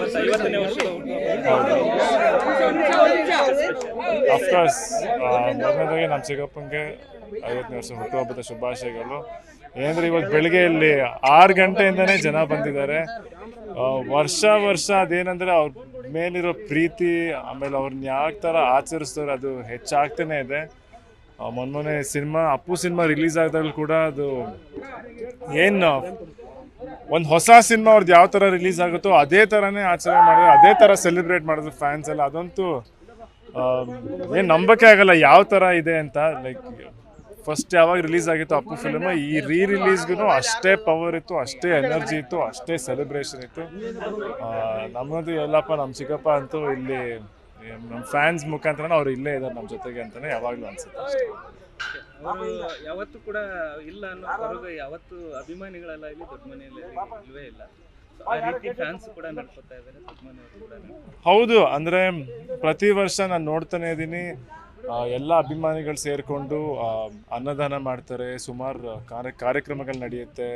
ಮತ್ತು 50ನೇ ವರ್ಷದ ಅಫ್ಕೋರ್ಸ್ ಮೊದಲನೇದಾಗಿ ನಮ್ಮ ಚಿಕ್ಕಪ್ಪನಿಗೆ 50ನೇ ವರ್ಷ ಹುಟ್ಟುಹಬ್ಬದ ಶುಭಾಶಯಗಳು. ಏನಂದರೆ ಇವತ್ತು ಬೆಳಗ್ಗೆ ಇಲ್ಲಿ 6 ಗಂಟೆಯಿಂದನೇ ಜನ ಬಂದಿದ್ದಾರೆ. ವರ್ಷ ಅದೇನಂದರೆ ಅವ್ರ ಮೇಲಿರೋ ಪ್ರೀತಿ, ಆಮೇಲೆ ಅವ್ರನ್ನ ಯಾವ ಥರ ಆಚರಿಸ್ತಾರೆ ಅದು ಹೆಚ್ಚಾಗ್ತಾನೆ ಇದೆ. ಮೊನ್ನೆ ಅಪ್ಪು ಸಿನಿಮಾ ರಿಲೀಸ್ ಆದಾಗಲೂ ಕೂಡ ಅದು ಏನು ಒಂದು ಹೊಸ ಸಿನಿಮಾ ಅವ್ರದ್ದು ಯಾವ ಥರ ರಿಲೀಸ್ ಆಗುತ್ತೋ ಅದೇ ಥರನೇ ಆಚರಣೆ ಮಾಡಿದ್ರು, ಅದೇ ಥರ ಸೆಲೆಬ್ರೇಟ್ ಮಾಡಿದ್ರು ಫ್ಯಾನ್ಸ್ ಎಲ್ಲ. ಅದಂತೂ ಏನು ನಂಬಕ್ಕೆ ಆಗಲ್ಲ ಯಾವ ಥರ ಇದೆ ಅಂತ. ಲೈಕ್ ಫಸ್ಟ್ ಯಾವಾಗ ರಿಲೀಸ್ ಆಗಿತ್ತು ಅಪ್ಪು ಫಿಲ್ಮ್, ಈ ರಿಲೀಸ್ಗೂ ಅಷ್ಟೇ ಪವರ್ ಇತ್ತು, ಅಷ್ಟೇ ಎನರ್ಜಿ ಇತ್ತು, ಅಷ್ಟೇ ಸೆಲೆಬ್ರೇಷನ್ ಇತ್ತು. ನಮ್ಮದು ಎಲ್ಲಪ್ಪ ನಮ್ಮ ಚಿಕ್ಕಪ್ಪ ಅಂತೂ ಇಲ್ಲಿ ನಮ್ಮ ಫ್ಯಾನ್ಸ್ ಮುಖಾಂತರ ಅವ್ರು ಇಲ್ಲೇ ಇದ್ದಾರೆ ನಮ್ಮ ಜೊತೆಗೆ ಅಂತಲೇ ಯಾವಾಗಲೂ ಅನ್ಸುತ್ತೆ. ಅವರು ಯಾವತ್ತೂ ಕೂಡ ಇಲ್ಲ ಅನ್ನೋ ಹೊರಗೆ ಯಾವತ್ತೂ ಅಭಿಮಾನಿಗಳೆಲ್ಲ ಇಲ್ಲಿ ದೊಡ್ಡ ಮನೆಯಲ್ಲಿ ಇಲ್ವೇ ಇಲ್ಲ. ಆ ರೀತಿ ಫ್ಯಾನ್ಸ್ ಕೂಡ ನಡ್ಕೊತಾ ಇದ್ದಾರೆ, ದೊಡ್ಡ ಮನೆಯವರು ಕೂಡ. ಹೌದು, ಅಂದರೆ ಪ್ರತಿ ವರ್ಷ ನಾನು ನೋಡ್ತಾನೆ ಇದ್ದೀನಿ, ಎಲ್ಲ ಅಭಿಮಾನಿಗಳು ಸೇರಿಕೊಂಡು ಅನ್ನದಾನ ಮಾಡ್ತಾರೆ, ಸುಮಾರು ಕಾರ್ಯಕ್ರಮಗಳು ನಡೆಯುತ್ತೆ.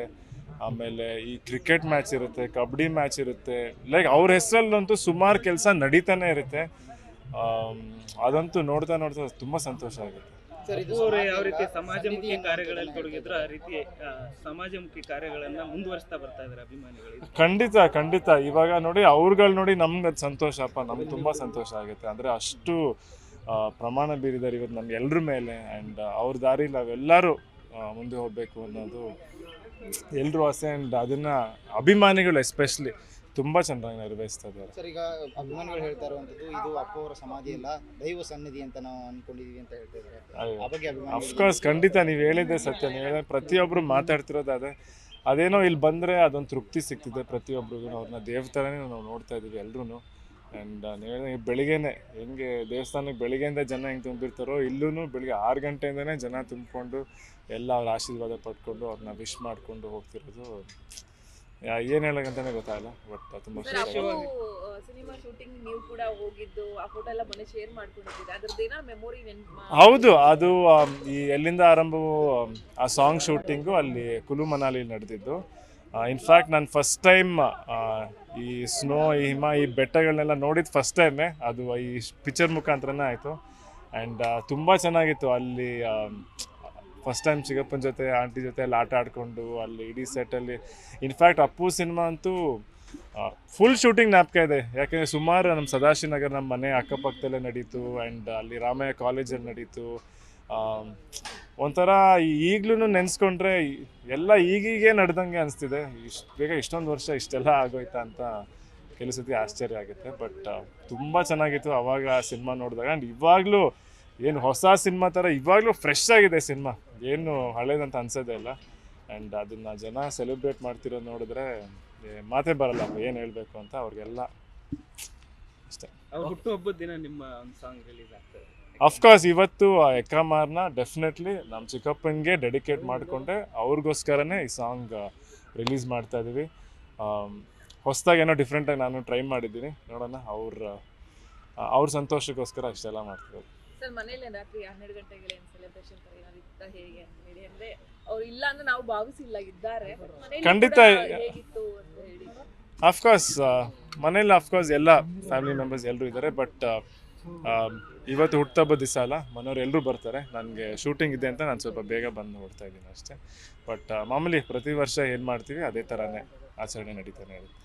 ಆಮೇಲೆ ಈ ಕ್ರಿಕೆಟ್ ಮ್ಯಾಚ್ ಇರುತ್ತೆ, ಕಬಡ್ಡಿ ಮ್ಯಾಚ್ ಇರುತ್ತೆ, ಲೈಕ್ ಅವ್ರ ಹೆಸರಲ್ಲಂತೂ ಸುಮಾರು ಕೆಲಸ ನಡೀತಾನೆ ಇರುತ್ತೆ. ಅದಂತೂ ನೋಡ್ತಾ ತುಂಬ ಸಂತೋಷ ಆಗುತ್ತೆ. ಅವರು ಯಾವ ರೀತಿ ಸಮಾಜಮುಖಿ ಕಾರ್ಯಗಳಲ್ಲಿ ತೊಡಗಿದ್ರು ಆ ರೀತಿ ಸಮಾಜಮುಖಿ ಕಾರ್ಯಗಳನ್ನ ಮುಂದುವರಿಸ್ತಾ ಬರ್ತಾ ಇದ್ದಾರೆ ಅಭಿಮಾನಿಗಳು. ಖಂಡಿತ ಇವಾಗ ನೋಡಿ ಅವ್ರುಗಳು ನೋಡಿ ನಮ್ಗೆ ಅದು ಸಂತೋಷಪ್ಪ, ನಮ್ಗೆ ತುಂಬ ಸಂತೋಷ ಆಗುತ್ತೆ. ಅಂದರೆ ಅಷ್ಟು ಪ್ರಮಾಣ ಬೀರಿದ್ದಾರೆ ಇವತ್ತು ನಮ್ಗೆ ಎಲ್ಲರ ಮೇಲೆ. ಆ್ಯಂಡ್ ಅವ್ರ ದಾರಿಲಿ ನಾವೆಲ್ಲರೂ ಮುಂದೆ ಹೋಗಬೇಕು ಅನ್ನೋದು ಎಲ್ಲರೂ ಆಸೆ. ಆ್ಯಂಡ್ ಅದನ್ನು ಅಭಿಮಾನಿಗಳು ಎಸ್ಪೆಷಲಿ ತುಂಬ ಚೆನ್ನಾಗಿ ನೆರವೇರಿಸ್ತಾ ಇದ್ದಾರೆ. ಸರ್, ಈಗ ಅಭಿಮಾನಿಗಳು ಹೇಳ್ತಾ ಇರುವಂಥದ್ದು ಇದು ಅಪ್ಪು ಅವರ ಸಮಾಧಿ ಅಲ್ಲ, ದೈವ ಸನ್ನಿಧಿ ಅಂತ ನಾವು ಅನ್ಕೊಂಡಿದೀವಿ ಅಂತ ಹೇಳ್ತಾ ಇದ್ದಾರೆ. ಅಫ್ಕೋರ್ಸ್ ಖಂಡಿತ ನೀವು ಹೇಳಿದ್ದೆ ಸತ್ಯ. ನೀವು ಹೇಳಿದ್ರೆ ಪ್ರತಿಯೊಬ್ಬರು ಮಾತಾಡ್ತಿರೋದು ಅದೇನೋ ಇಲ್ಲಿ ಬಂದರೆ ಅದೊಂದು ತೃಪ್ತಿ ಸಿಗ್ತಿದೆ ಪ್ರತಿಯೊಬ್ಬರಿಗೂ. ಅವ್ರನ್ನ ದೇವ್ರ ಥರನೇ ನಾವು ನೋಡ್ತಾ ಇದ್ದೀವಿ ಎಲ್ಲರೂ. ಆ್ಯಂಡ್ ನೀವು ಹೇಳಿದ್ರೆ ಬೆಳಿಗ್ಗೆನೆ ಹೆಂಗೆ ದೇವಸ್ಥಾನಕ್ಕೆ ಬೆಳಿಗ್ಗೆಯಿಂದ ಜನ ಹೆಂಗೆ ತುಂಬಿರ್ತಾರೋ, ಇಲ್ಲೂ ಬೆಳಿಗ್ಗೆ 6 ಗಂಟೆಯಿಂದನೇ ಜನ ತುಂಬಿಕೊಂಡು ಎಲ್ಲ ಅವ್ರ ಆಶೀರ್ವಾದ ಪಡ್ಕೊಂಡು ಅವ್ರನ್ನ ವಿಶ್ ಮಾಡಿಕೊಂಡು ಹೋಗ್ತಿರೋದು ಏನು ಹೇಳಕ್ಕಂತಾನೆ ಗೊತ್ತಾಗಲ್ಲ. ಬಟ್ ತುಂಬ ಸಿನಿಮಾ ಶೂಟಿಂಗ್ ನೀವು ಕೂಡ ಹೋಗಿದ್ದು, ಆ ಫೋಟೋ ಎಲ್ಲ ಮೊನ್ನೆ ಶೇರ್ ಮಾಡ್ಕೊಂಡಿದ್ದೀರಾ, ಅದರದ್ದೇನ ಮೆಮೊರಿ ಹೌದು, ಅದು ಈ ಎಲ್ಲಿಂದ ಆರಂಭವು ಆ ಸಾಂಗ್ ಶೂಟಿಂಗು ಅಲ್ಲಿ ಕುಲು ಮನಾಲಿ ನಡೆದಿದ್ದು. ಇನ್ಫ್ಯಾಕ್ಟ್ ನಾನು ಫಸ್ಟ್ ಟೈಮ್ ಈ ಸ್ನೋ, ಈ ಹಿಮ, ಈ ಬೆಟ್ಟಗಳನ್ನೆಲ್ಲ ನೋಡಿದ್ದು ಫಸ್ಟ್ ಟೈಮೇ. ಅದು ಈ ಪಿಕ್ಚರ್ ಮುಖಾಂತರನೇ ಆಯಿತು. ಆ್ಯಂಡ್ ತುಂಬ ಚೆನ್ನಾಗಿತ್ತು ಅಲ್ಲಿ. ಫಸ್ಟ್ ಟೈಮ್ ಚಿಕ್ಕಪ್ಪನ ಜೊತೆ ಆಂಟಿ ಜೊತೆ ಎಲ್ಲ ಆಟ ಆಡಿಕೊಂಡು ಅಲ್ಲಿ ಇಡೀ ಸೆಟ್ಟಲ್ಲಿ. ಇನ್ಫ್ಯಾಕ್ಟ್ ಅಪ್ಪು ಸಿನಿಮಾ ಅಂತೂ ಫುಲ್ ಶೂಟಿಂಗ್ ಜ್ಞಾಪಕ ಇದೆ. ಯಾಕೆಂದರೆ ಸುಮಾರು ನಮ್ಮ ಸದಾಶಿವನಗರ ನಮ್ಮ ಮನೆ ಅಕ್ಕಪಕ್ಕದಲ್ಲೇ ನಡೀತು. ಆ್ಯಂಡ್ ಅಲ್ಲಿ ರಾಮಯ್ಯ ಕಾಲೇಜಲ್ಲಿ ನಡೀತು. ಒಂಥರ ಈಗಲೂ ನೆನೆಸ್ಕೊಂಡ್ರೆ ಎಲ್ಲ ಈಗೀಗೆ ನಡೆದಂಗೆ ಅನಿಸ್ತಿದೆ. ಇಷ್ಟು ಬೇಗ ಇಷ್ಟೊಂದು ವರ್ಷ ಇಷ್ಟೆಲ್ಲ ಆಗೋಯ್ತಾ ಅಂತ ಕೆಲವು ಸತಿ ಆಶ್ಚರ್ಯ ಆಗುತ್ತೆ. ಬಟ್ ತುಂಬ ಚೆನ್ನಾಗಿತ್ತು ಅವಾಗ ಆ ಸಿನಿಮಾ ನೋಡಿದಾಗ. ಆ್ಯಂಡ್ ಇವಾಗಲೂ ಏನು ಹೊಸ ಸಿನಿಮಾ ಥರ ಇವಾಗಲೂ ಫ್ರೆಶ್ ಆಗಿದೆ ಸಿನಿಮಾ, ಏನು ಹಳೇದಂತ ಅನ್ಸೋದೇ ಇಲ್ಲ. ಆ್ಯಂಡ್ ಅದನ್ನು ಜನ ಸೆಲೆಬ್ರೇಟ್ ಮಾಡ್ತಿರೋದು ನೋಡಿದ್ರೆ ಮಾತೇ ಬರಲ್ಲ ಏನು ಹೇಳಬೇಕು ಅಂತ. ಅವ್ರಿಗೆಲ್ಲ ಅಷ್ಟೇ. ಹುಟ್ಟುಹಬ್ಬದ ದಿನ ನಿಮ್ಮ ಒಂದು ಸಾಂಗ್ ರಿಲೀಸ್ ಆಗ್ತದೆ. ಅಫ್ಕೋರ್ಸ್ ಇವತ್ತು ಎಕ್ಕಮಾರ್ನ ಡೆಫಿನೆಟ್ಲಿ ನಮ್ಮ ಚಿಕ್ಕಪ್ಪನಿಗೆ ಡೆಡಿಕೇಟ್ ಮಾಡಿಕೊಂಡೆ, ಅವ್ರಿಗೋಸ್ಕರನೇ ಈ ಸಾಂಗ್ ರಿಲೀಸ್ ಮಾಡ್ತಾ ಇದ್ದೀವಿ. ಹೊಸದಾಗಿ ಏನೋ ಡಿಫ್ರೆಂಟಾಗಿ ನಾನು ಟ್ರೈ ಮಾಡಿದ್ದೀನಿ, ನೋಡೋಣ. ಅವ್ರ ಸಂತೋಷಕ್ಕೋಸ್ಕರ ಇಷ್ಟೆಲ್ಲ ಮಾಡ್ತಿರೋದು. ಸರ್, ಮನೇಲಿ ರಾತ್ರಿ 12 ಗಂಟೆಗೆ ಸೆಲೆಬ್ರೇಷನ್ ಹೇಗೆ ಹೇಳಿ, ಅಂದ್ರೆ ಅವ್ರು ಇಲ್ಲ ಅಂದ್ರೆ ನಾವು ಭಾವಿಸಿಲ್ಲ, ಇದ್ದಾರೆ ಖಂಡಿತ. ಅಫ್ಕೋರ್ಸ್ ಮನೇಲಿ ಅಫ್ಕೋರ್ಸ್ ಎಲ್ಲ ಫ್ಯಾಮಿಲಿ ಮೆಂಬರ್ಸ್ ಎಲ್ಲರೂ ಇದ್ದಾರೆ. ಬಟ್ ಇವತ್ತು ಹುಟ್ಟುಹಬ್ಬದ ದಿವಸ ಅಲ್ಲ, ಮನೆಯವ್ರು ಎಲ್ಲರೂ ಬರ್ತಾರೆ. ನನಗೆ ಶೂಟಿಂಗ್ ಇದೆ ಅಂತ ನಾನು ಸ್ವಲ್ಪ ಬೇಗ ಬಂದು ನೋಡ್ತಾ ಇದ್ದೀನಿ ಅಷ್ಟೇ. ಬಟ್ ಮಾಮೂಲಿ ಪ್ರತಿ ವರ್ಷ ಏನು ಮಾಡ್ತೀವಿ ಅದೇ ಥರನೇ ಆಚರಣೆ ನಡೀತಾನೆ ಇರುತ್ತೆ.